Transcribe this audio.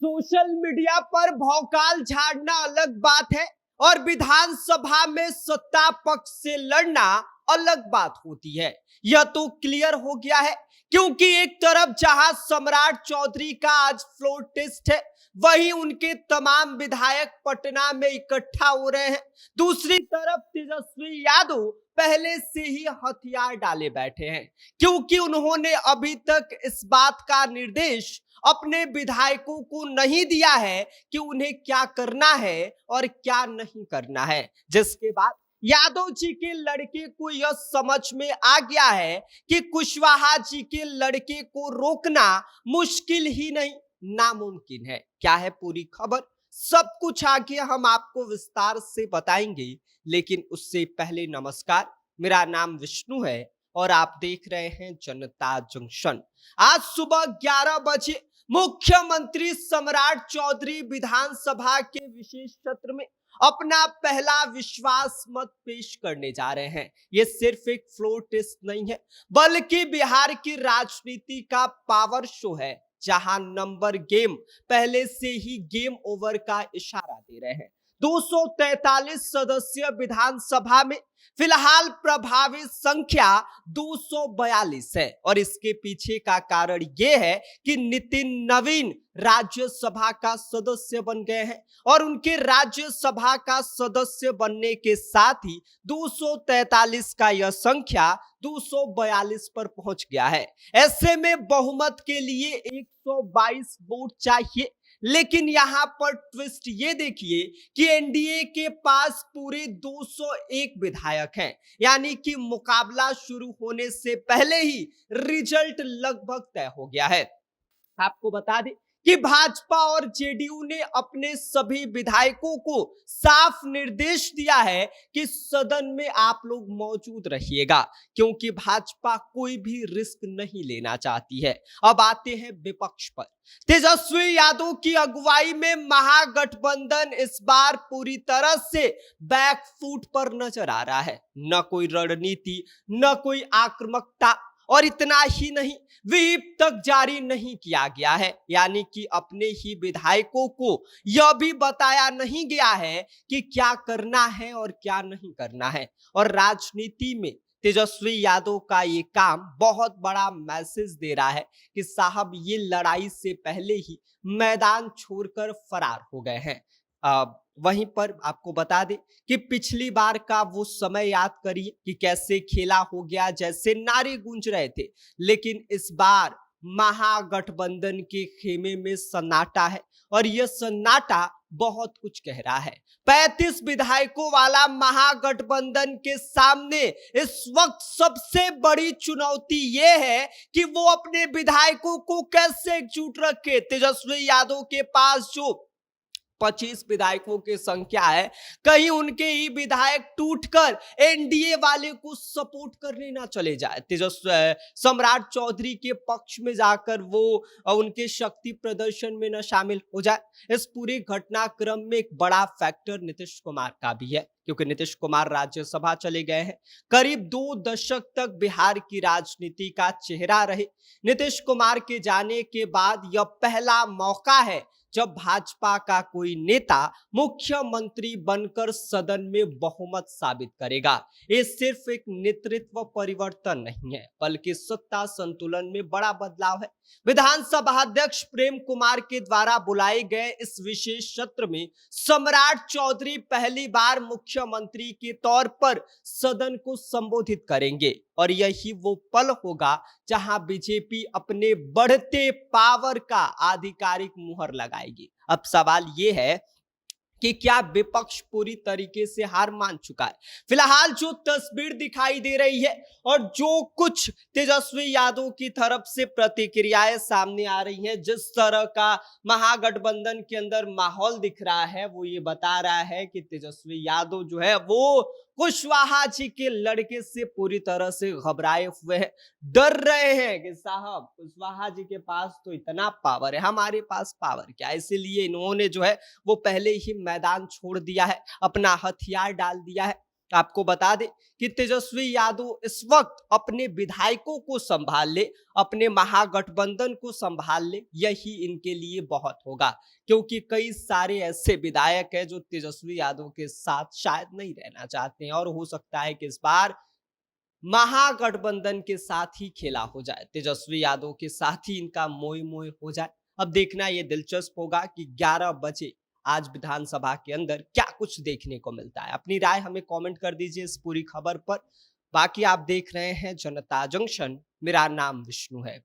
Social media पर भौकाल झाड़ना अलग बात है और विधानसभा में सत्ता पक्ष से लड़ना अलग बात होती है। यह तो क्लियर हो गया है, क्योंकि एक तरफ जहां सम्राट चौधरी का आज फ्लोर टेस्ट है, वहीं उनके तमाम विधायक पटना में इकट्ठा हो रहे हैं। दूसरी तरफ तेजस्वी यादव पहले से ही हथियार डाले बैठे हैं, क्योंकि उन्होंने अभी तक इस बात का निर्देश अपने विधायकों को नहीं दिया है कि उन्हें क्या करना है और क्या नहीं करना है। जिसके बाद यादव जी के लड़के को यह समझ में आ गया है कि कुशवाहा जी के लड़के को रोकना मुश्किल ही नहीं, नामुमकिन है। क्या है पूरी खबर, सब कुछ आगे हम आपको विस्तार से बताएंगे, लेकिन उससे पहले नमस्कार, मेरा नाम विष्णु है और आप देख रहे हैं जनता जंक्शन। आज सुबह 11 बजे मुख्यमंत्री सम्राट चौधरी विधानसभा के विशेष सत्र में अपना पहला विश्वास मत पेश करने जा रहे हैं। यह सिर्फ एक फ्लोर टेस्ट नहीं है, बल्कि बिहार की राजनीति का पावर शो है, जहां नंबर गेम पहले से ही गेम ओवर का इशारा दे रहे हैं। 243 सदस्यीय विधानसभा में फिलहाल प्रभावी संख्या 242 है और इसके पीछे का कारण यह है कि नितिन नवीन राज्यसभा का सदस्य बन गए हैं और उनके राज्यसभा का सदस्य बनने के साथ ही 243 का यह संख्या 242 पर पहुंच गया है। ऐसे में बहुमत के लिए 122 वोट चाहिए, लेकिन यहां पर ट्विस्ट ये देखिए कि एनडीए के पास पूरे 201 विधायक हैं, यानी कि मुकाबला शुरू होने से पहले ही रिजल्ट लगभग तय हो गया है। आपको बता दें कि भाजपा और जेडीयू ने अपने सभी विधायकों को साफ निर्देश दिया है कि सदन में आप लोग मौजूद रहिएगा, क्योंकि भाजपा कोई भी रिस्क नहीं लेना चाहती है। अब आते हैं विपक्ष पर। तेजस्वी यादव की अगुवाई में महागठबंधन इस बार पूरी तरह से बैकफुट पर नजर आ रहा है। न कोई रणनीति, न कोई आक्रामकता, और इतना ही नहीं, व्हीप तक जारी नहीं किया गया है, यानी कि अपने ही विधायकों को यह भी बताया नहीं गया है कि क्या करना है और क्या नहीं करना है। और राजनीति में तेजस्वी यादव का ये काम बहुत बड़ा मैसेज दे रहा है कि साहब, ये लड़ाई से पहले ही मैदान छोड़कर फरार हो गए हैं। वहीं पर आपको बता दें कि पिछली बार का वो समय याद करिए कि कैसे खेला हो गया, जैसे नारे गूंज रहे थे, लेकिन इस बार महागठबंधन के खेमे में सन्नाटा है और यह सन्नाटा बहुत कुछ कह रहा है। 35 विधायकों वाला महागठबंधन के सामने इस वक्त सबसे बड़ी चुनौती यह है कि वो अपने विधायकों को कैसे एकजुट रखे। तेजस्वी यादव के पास जो 25 विधायकों की संख्या है, कहीं उनके ही विधायक टूटकर एनडीए वाले को सपोर्ट करने ना चले जाए, तेजस्वी सम्राट चौधरी के पक्ष में जाकर वो उनके शक्ति प्रदर्शन में न शामिल हो जाए। इस पूरे घटनाक्रम में एक बड़ा फैक्टर नीतीश कुमार का भी है, क्योंकि नीतीश कुमार राज्यसभा चले गए हैं। करीब 2 दशक तक बिहार की राजनीति का चेहरा रहे। नीतीश कुमार के जाने के बाद यह पहला मौका है जब भाजपा का कोई नेता मुख्यमंत्री बनकर सदन में बहुमत साबित करेगा। ये सिर्फ एक नेतृत्व परिवर्तन नहीं है, बल्कि सत्ता संतुलन में बड़ा बदलाव है। विधानसभा अध्यक्ष प्रेम कुमार के द्वारा बुलाए गए इस विशेष सत्र में सम्राट चौधरी पहली बार मुख्यमंत्री के तौर पर सदन को संबोधित करेंगे और यही वो पल होगा जहां बीजेपी अपने बढ़ते पावर का आधिकारिक मुहर लगाएगी। अब सवाल ये है कि क्या विपक्ष पूरी तरीके से हार मान चुका है? फिलहाल जो तस्वीर दिखाई दे रही है और जो कुछ तेजस्वी यादव की तरफ से प्रतिक्रियाएं सामने आ रही हैं, जिस तरह का महागठबंधन के अंदर माहौल दिख रहा है, वो ये बता रहा है कि तेजस्वी यादव जो है वो कुशवाहा जी के लड़के से पूरी तरह से घबराए हुए हैं, डर रहे हैं कि साहब, कुशवाहा जी के पास तो इतना पावर है, हमारे पास पावर क्या है। इसीलिए इन्होंने जो है वो पहले ही मैदान छोड़ दिया है, अपना हथियार डाल दिया है। आपको बता दें कि तेजस्वी यादव इस वक्त अपने विधायकों को संभाल ले, अपने महागठबंधन को संभाल ले, यही इनके लिए बहुत होगा, क्योंकि कई सारे ऐसे विधायक हैं जो तेजस्वी यादव के साथ शायद नहीं रहना चाहते हैं और हो सकता है कि इस बार महागठबंधन के साथ ही खेला हो जाए, तेजस्वी यादव के साथ ही इनका मोह मोह हो जाए। अब देखना ये दिलचस्प होगा कि 11 बजे आज विधानसभा के अंदर क्या कुछ देखने को मिलता है। अपनी राय हमें कमेंट कर दीजिए इस पूरी खबर पर। बाकी आप देख रहे हैं जनता जंक्शन, मेरा नाम विष्णु है।